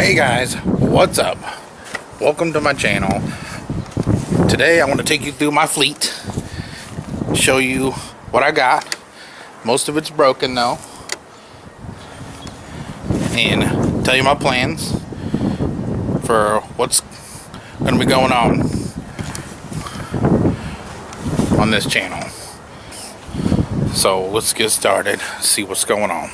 Hey guys, what's up? Welcome to my channel. Today I want to take you through my fleet, show you what I got. Most of it's broken though, and tell you my plans for what's going to be going on this channel. So let's get started, see what's going on.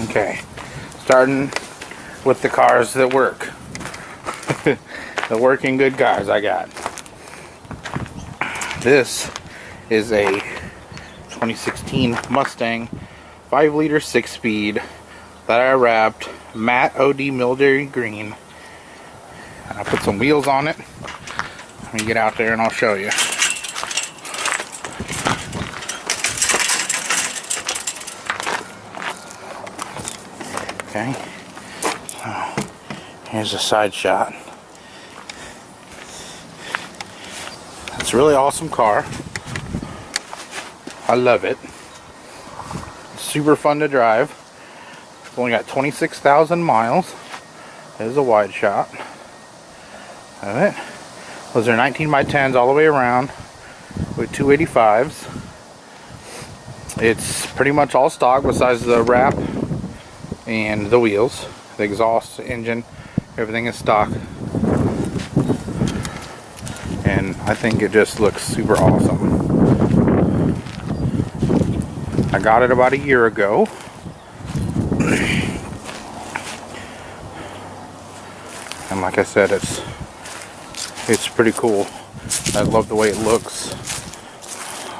Okay, starting with the cars that work. The working good cars I got. This is a 2016 Mustang 5-liter 6-speed that I wrapped matte OD military green. And I put some wheels on it. Let me get out there and I'll show you. Okay, so here's a side shot. It's a really awesome car. I love it. It's super fun to drive. It's only got 26,000 miles. There's a wide shot of it. Those are 19 by 10s all the way around with 285s. It's pretty much all stock besides the wrap and the wheels. The exhaust, the engine, everything is stock. And I think it just looks super awesome. I got it about a year ago. And like I said, it's pretty cool. I love the way it looks.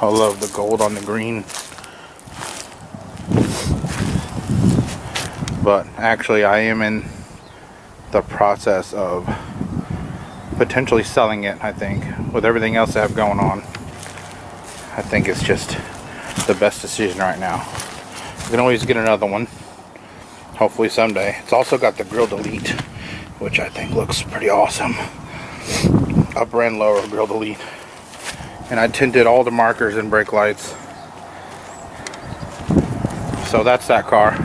I love the gold on the green. But actually I am in the process of potentially selling it. I think with everything else I have going on, I think it's just the best decision right now. You can always get another one, hopefully someday. It's also got the Grille Delete, which I think looks pretty awesome. Upper and lower Grille Delete. And I tinted all the markers and brake lights. So that's that car.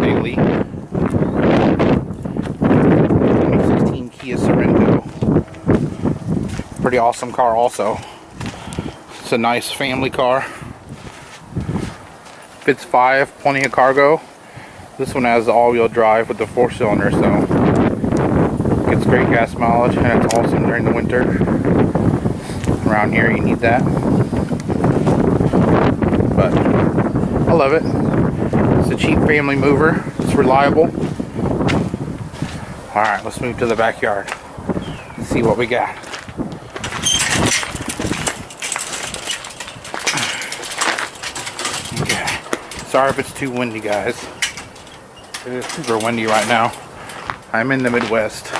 Daily 2016 Kia Sorento. Pretty awesome car also. It's a nice family car. Fits 5, plenty of cargo. This one has all-wheel drive with the 4-cylinder, so gets great gas mileage, and it's awesome during the winter. Around here you need that. But I love it. It's a cheap family mover. It's reliable. Alright, let's move to the backyard and see what we got. Okay. Sorry if it's too windy, guys. It is super windy right now. I'm in the Midwest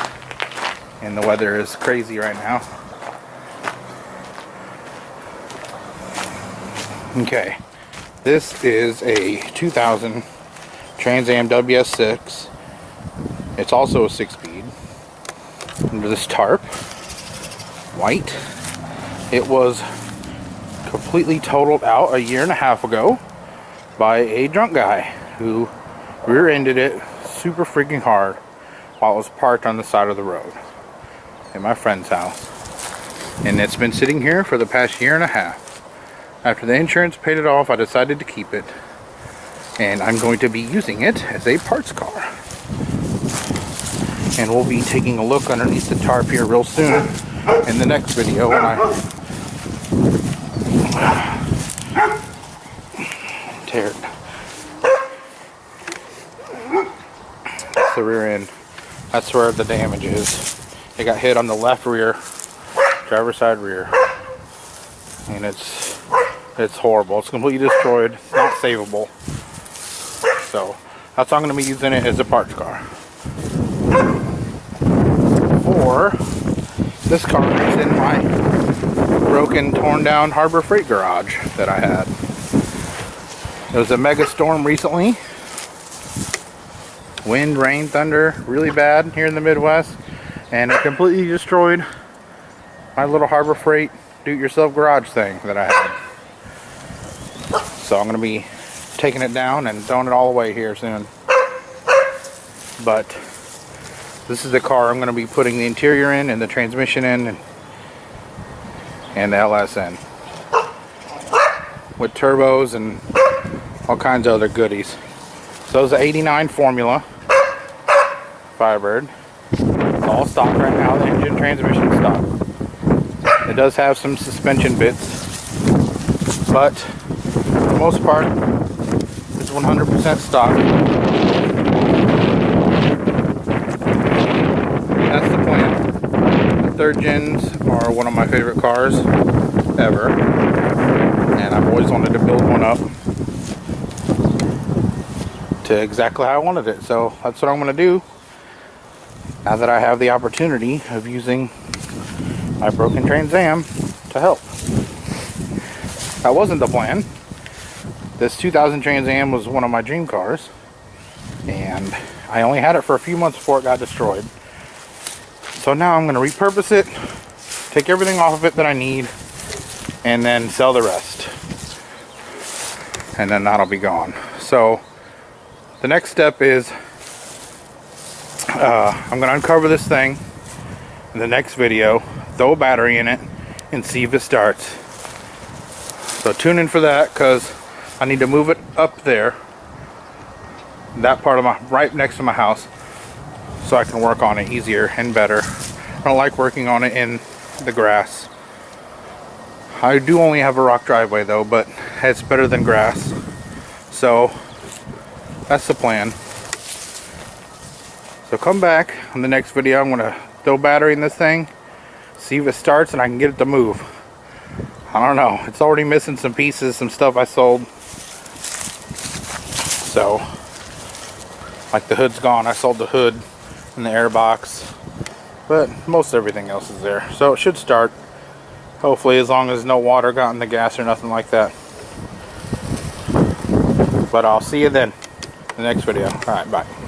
and the weather is crazy right now. Okay. This is a 2000 Trans Am WS6. It's also a 6-speed. Under this tarp, white. It was completely totaled out a year and a half ago by a drunk guy who rear-ended it super freaking hard while it was parked on the side of the road at my friend's house. And it's been sitting here for the past year and a half. After the insurance paid it off, I decided to keep it. And I'm going to be using it as a parts car. And we'll be taking a look underneath the tarp here real soon in the next video when I tear it. That's the rear end. That's where the damage is. It got hit on the left rear, driver's side rear. And it's horrible. It's completely destroyed. It's not savable. So that's why I'm going to be using it as a parts car. Or this car is in my broken, torn down Harbor Freight garage that I had. There was a mega storm recently. Wind, rain, thunder, really bad here in the Midwest. And it completely destroyed my little Harbor Freight do-it-yourself garage thing that I had. So I'm going to be taking it down and throwing it all away here soon. But this is the car I'm going to be putting the interior in and the transmission in and the LS in, with turbos and all kinds of other goodies. So it's an 89 Formula Firebird. It's all stock right now. The engine, transmission stock. It does have some suspension bits, but for the most part it's 100% stock. That's the plan. The third gens are one of my favorite cars ever, and I've always wanted to build one up to exactly how I wanted it. So that's what I'm going to do now that I have the opportunity of using my broken Trans Am to help. That wasn't the plan. This 2000 Trans Am was one of my dream cars, and I only had it for a few months before it got destroyed. So now I'm going to repurpose it, take everything off of it that I need, and then sell the rest. And then that'll be gone. So the next step is I'm going to uncover this thing in the next video, throw a battery in it, and see if it starts. So tune in for that, because I need to move it up there, that part of my, right next to my house, so I can work on it easier and better. I don't like working on it in the grass. I do only have a rock driveway though, but it's better than grass. So that's the plan. So come back on the next video. I'm gonna throw battery in this thing, see if it starts and I can get it to move. I don't know, it's already missing some pieces, some stuff I sold. So like the hood's gone. I sold the hood and the air box, but most everything else is there. So it should start, hopefully, as long as no water got in the gas or nothing like that. But I'll see you then in the next video. Alright, bye.